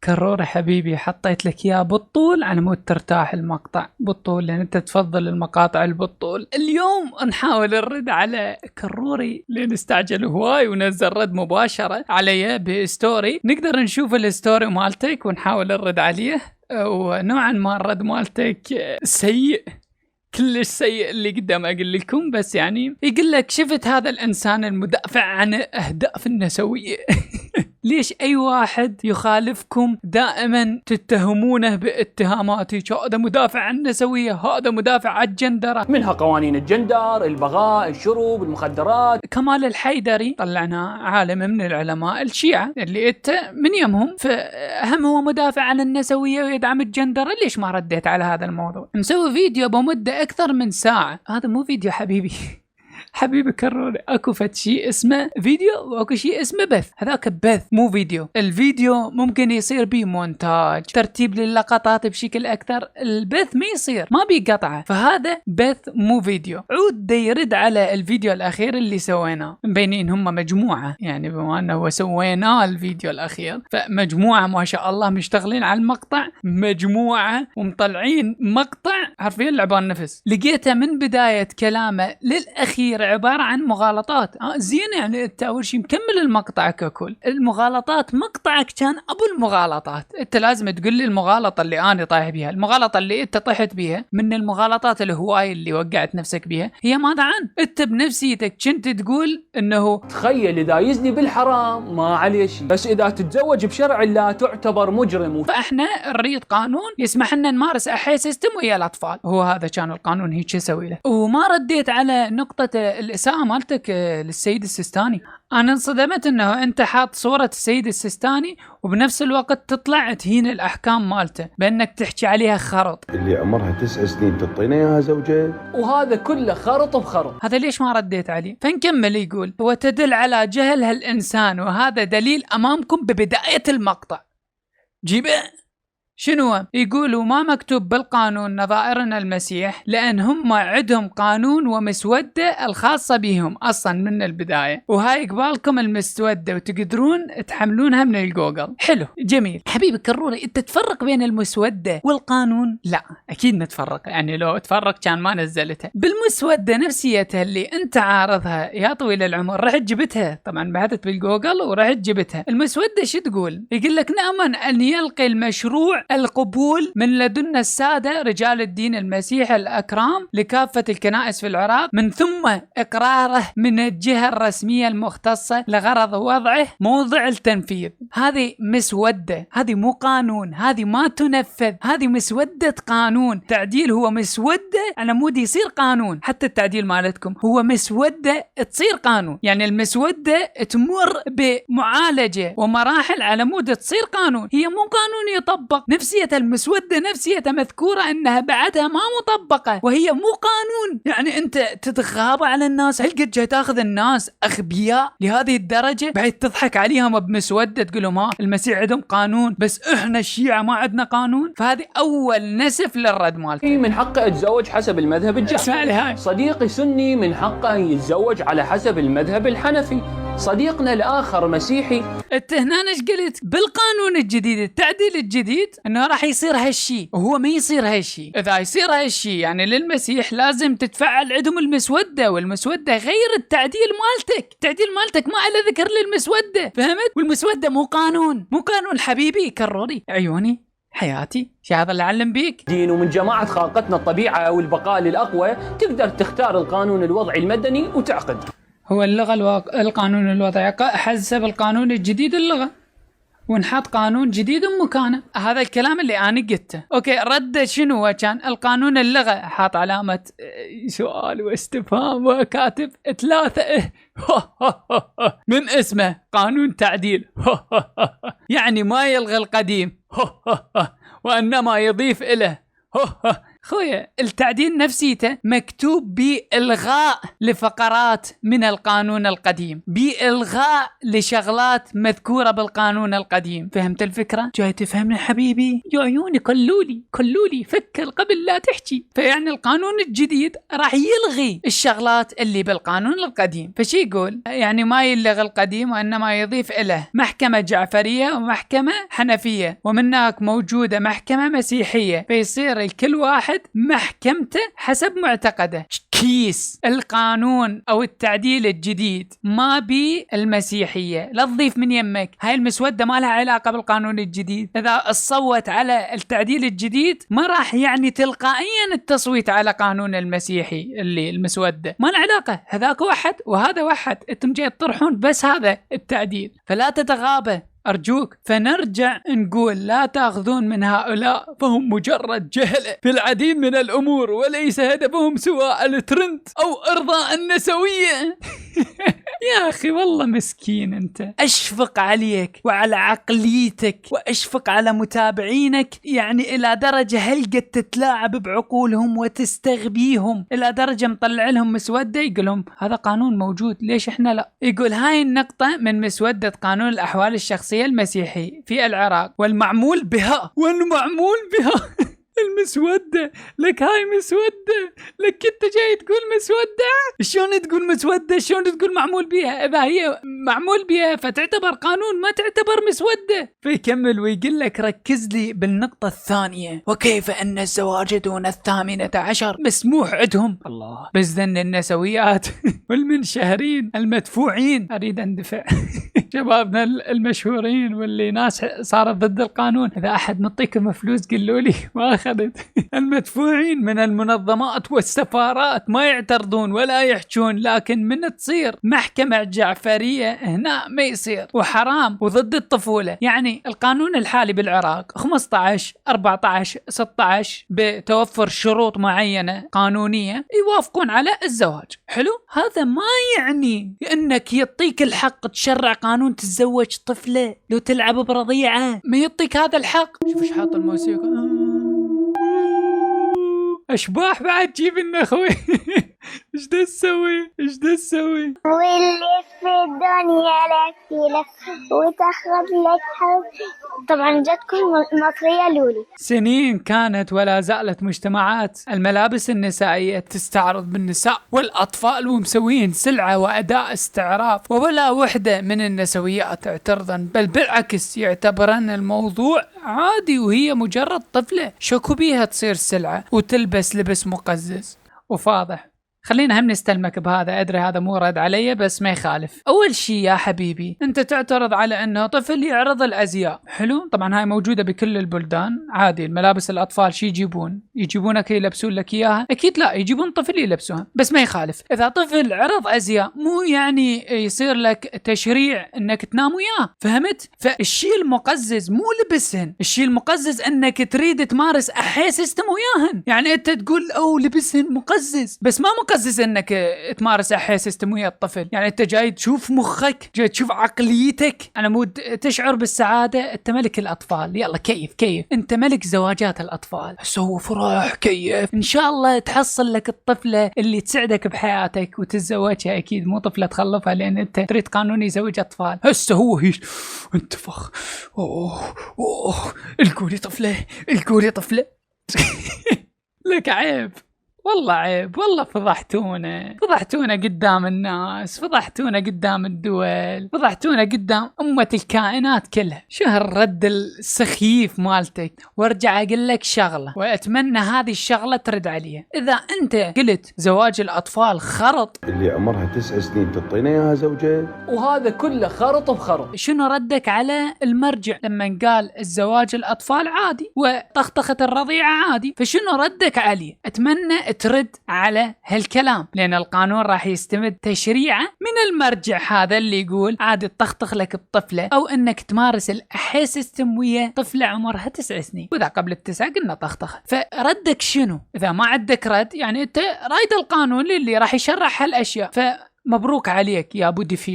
كرورة حبيبي، حطيت لك اياه بالطول على مود ترتاح المقطع بالطول، لان انت تفضل المقاطع بالطول. اليوم نحاول نرد على كروري لان استعجل هواي ونزل رد مباشرة علي بستوري. نقدر نشوف الستوري مالتك ونحاول نرد عليه. ونوعا ما الرد مالتك سيء، كلش سيء اللي قدام اقول لكم. بس يعني يقول لك شفت هذا الانسان المدافع عن اهداف النسوية ليش اي واحد يخالفكم دائما تتهمونه باتهامات؟ هذا مدافع عن النسوية، هذا مدافع عن الجندرة، منها قوانين الجندر، البغاء، الشروب، المخدرات. كمال الحيدري طلعنا عالم من العلماء الشيعة اللي انت من يمهم، فهم هو مدافع عن النسوية ويدعم الجندرة. ليش ما رديت على هذا الموضوع؟ مسوي فيديو بمدة اكثر من ساعة. هذا مو فيديو حبيبي حبيبي كروري، اكو فد شيء اسمه فيديو واكو شيء اسمه بث. هذاك بث مو فيديو. الفيديو ممكن يصير به مونتاج، ترتيب للقطات بشكل اكثر. البث ما يصير، ما بيقطعه. فهذا بث مو فيديو. عود دي يرد على الفيديو الاخير اللي سويناه، مبينين هم مجموعة، يعني بما انه سوينا الفيديو الاخير فمجموعة ما شاء الله مشتغلين على المقطع، مجموعة ومطلعين مقطع حرفيا لعبان نفس. لقيته من بداية كلامه للاخير عبارة عن مغالطات. زين يعني انت اول شيء مكمل المقطع ككل. المغالطات مقطعك كان ابو المغالطات. انت لازم تقول لي المغالطة اللي انا طايح بيها، المغالطة اللي انت طحت بيها من المغالطات الهواي اللي وقعت نفسك بيها هي ماذا عن؟ انت بنفسيتك كنت تقول انه تخيل اذا يزني بالحرام ما عليه شيء، بس اذا تتزوج بشرع الله تعتبر مجرم. فاحنا نريد قانون يسمح لنا نمارس احياء سيستم ويا الاطفال. هو هذا كان القانون، هيك اسوي له. وما رديت على نقطة الإساءة مالتك للسيد السيستاني. أنا انصدمت أنه أنت حاط صورة السيد السيستاني وبنفس الوقت تطلع تهين الأحكام مالته بأنك تحكي عليها خرط. اللي عمرها 9 سنين تعطينا إياها زوجة، وهذا كله خرط بخرط. هذا ليش ما رديت عليه؟ فنكمل. يقول وتدل على جهل هالإنسان، وهذا دليل أمامكم ببداية المقطع. جيبه شنو؟ يقولوا ما مكتوب بالقانون نظائرنا المسيح لأن هم عندهم قانون ومسودة الخاصة بهم أصلا من البداية، وهاي قبالكم المسودة وتقدرون تحملونها من الجوجل. حلو جميل حبيبي كروري، انت تفرق بين المسودة والقانون؟ لا أكيد نتفرق، يعني لو تفرق كان ما نزلتها. بالمسودة نفسيتها اللي انت عارضها يا طويل العمر رحت جبتها، طبعا بحثت بالجوجل ورحت جبتها. المسودة شو تقول؟ يقول لك نأمن أن يلقي المشروع القبول من لدن السادة رجال الدين المسيحي الأكرام لكافة الكنائس في العراق، من ثم إقراره من الجهة الرسمية المختصة لغرض وضعه موضع التنفيذ. هذه مسودة، هذه مو قانون، هذه ما تنفذ، هذه مسودة قانون. تعديل هو مسودة على مود يصير قانون. حتى التعديل مالتكم هو مسودة تصير قانون، يعني المسودة تمر بمعالجة ومراحل على مود تصير قانون. هي مو قانون يطبق. نفسية المسودة نفسية مذكورة انها بعدها ما مطبقة، وهي مو قانون. يعني انت تتغابى على الناس، هل قد جاي تاخذ الناس اغبياء لهذه الدرجة بعد تضحك عليهم بمسودة تقول لهم ها المسيح عندهم قانون بس احنا الشيعة ما عندنا قانون؟ فهذه اول نسف للرد مالته. من حقه يتزوج حسب المذهب الجافعي. اسمع لي هاي. صديقي سني من حقه ان يتزوج على حسب المذهب الحنفي. صديقنا الآخر مسيحي. انت هنا ايش قلت؟ بالقانون الجديد التعديل الجديد انه راح يصير هالشي، وهو ما يصير هالشي. اذا يصير هالشي يعني للمسيح لازم تتفعل عندهم المسودة، والمسودة غير التعديل مالتك. التعديل مالتك ما له ذكر للمسودة، فهمت؟ والمسودة مو قانون، مو قانون حبيبي كروري عيوني حياتي. شي هذا اللي علم بيك دين. ومن جماعة خلقتنا الطبيعة والبقاء للأقوى تقدر تختار القانون الوضعي المدني وتعقد. هو اللغة القانون الوضعي حسب القانون الجديد اللغة، ونحط قانون جديد مكانه. هذا الكلام اللي أنا قلته. أوكي رد شنو كان؟ القانون اللغة حاط علامة سؤال واستفهام وكاتب 3 من اسمه قانون تعديل يعني ما يلغي القديم وإنما يضيف إليه خويا التعديل نفسيته مكتوب بإلغاء لفقرات من القانون القديم، بإلغاء لشغلات مذكورة بالقانون القديم. فهمت الفكرة؟ جاي تفهمني حبيبي؟ يا عيوني كلولي فكر قبل لا تحكي. فيعني القانون الجديد راح يلغي الشغلات اللي بالقانون القديم. فشي يقول يعني ما يلغي القديم وإنما يضيف إله محكمة جعفرية ومحكمة حنفية، ومن هناك موجودة محكمة مسيحية، فيصير الكل واحد محكمته حسب معتقده. كيس القانون أو التعديل الجديد ما بي المسيحية، لا تضيف من يمك. هاي المسودة ما لها علاقة بالقانون الجديد. إذا الصوت على التعديل الجديد ما راح يعني تلقائيا التصويت على قانون المسيحي اللي المسودة، ما له علاقة. هذاك واحد وهذا واحد، انتم جاي تطرحون بس هذا التعديل، فلا تتغابى أرجوك. فنرجع نقول لا تأخذون من هؤلاء فهم مجرد جهلة في العديد من الأمور، وليس هدفهم سوى الترند أو إرضاء النسوية. يا أخي والله مسكين أنت. أشفق عليك وعلى عقليتك وأشفق على متابعينك، يعني إلى درجة هل قد تتلاعب بعقولهم وتستغبيهم، إلى درجة مطلع لهم مسودة يقولهم هذا قانون موجود ليش إحنا لا. يقول هاي النقطة من مسودة قانون الأحوال الشخصية المسيحي في العراق والمعمول بها المسودة لك، هاي مسودة لك، انت جاي تقول مسودة؟ شلون تقول مسودة؟ شلون تقول معمول بها؟ اذا هي معمول بها فتعتبر قانون، ما تعتبر مسودة. فيكمل ويقول لك ركز لي بالنقطة الثانية، وكيف ان الزواج دون 18 مسموح عندهم. الله، بس ذن النسويات والمنشهرين المدفوعين. اريد اندفع. شبابنا المشهورين واللي ناس صارت ضد القانون، اذا احد مطيكم فلوس قلوا لي ما اخذت. المدفوعين من المنظمات والسفارات ما يعترضون ولا يحجون، لكن من تصير محكمة جعفرية هنا ما يصير، وحرام وضد الطفولة. يعني القانون الحالي بالعراق 15 14 16 بتوفر شروط معينة قانونية يوافقون على الزواج. حلو، هذا ما يعني انك يعطيك الحق تشرع قانون تتزوج طفلة لو تلعب برضيعة، ما يعطيك هذا الحق. شوف ايش حاط الموسيقى، اشباح بعد جيب لنا اخوي. ايش دا تسوي؟ واللي في الدنيا لك لك وتاخذ لك حب. طبعا جتكم مصرية لولي. سنين كانت ولا زالت مجتمعات الملابس النسائية تستعرض بالنساء والأطفال ومسوين سلعة وأداء استعراض، ولا وحدة من النسويات اعترضن، بل بالعكس يعتبرن الموضوع عادي وهي مجرد طفلة، شكو بيها تصير سلعة وتلبس لبس مقزز وفاضح. خلينا هم نستلمك بهذا، أدري هذا مو رد علي بس ما يخالف. أول شي يا حبيبي أنت تعترض على أنه طفل يعرض الأزياء، حلو، طبعا هاي موجودة بكل البلدان عادي. الملابس الأطفال شي يجيبونك يلبسون لك إياها؟ أكيد لا، يجيبون طفل يلبسوها، بس ما يخالف. إذا طفل عرض أزياء مو يعني يصير لك تشريع أنك تنام وياه، فهمت؟ فالشي المقزز مو لبسهن، الشي المقزز أنك تريد تمارس أحياء سيستم وياهن. يعني أنت تقول أو لبسهن مقزز، بس ما مقزز انك تمارس احياء سيستم ويا الطفل. يعني انت جاي تشوف مخك، جاي تشوف عقليتك، انا مو تشعر بالسعاده. انت ملك الاطفال، يلا كيف انت ملك زواجات الاطفال، سو فرح كيف، ان شاء الله تحصل لك الطفله اللي تسعدك بحياتك وتتزوجها. اكيد مو طفله تخلفها لان انت تريد قانون يزوج اطفال. هسه هو انتفخ، القولي طفله. لك عيب والله، عيب والله. فضحتونا قدام الناس، فضحتونا قدام الدول، فضحتونا قدام أمة الكائنات كلها. شو هالرد السخيف مالتك؟ وارجع أقول لك شغلة وأتمنى هذه الشغلة ترد عليها. إذا أنت قلت زواج الأطفال خرط، اللي عمرها 9 سنين تعطينا اياها زوجة، وهذا كله خرط بخرط، شنو ردك على المرجع لما قال الزواج الأطفال عادي وطخطخة الرضيعة عادي؟ فشنو ردك عليه؟ أتمنى ترد على هالكلام، لأن القانون راح يستمد تشريعه من المرجع هذا اللي يقول عادي تطخطخ لك الطفلة أو أنك تمارس الأحياء السيستمية طفلة عمرها 9 سنين، وإذا قبل ال9 قلنا طخطخ. فردك شنو؟ إذا ما عندك رد يعني أنت رايد القانون اللي راح يشرح هالأشياء. فمبروك عليك يا أبو دفي.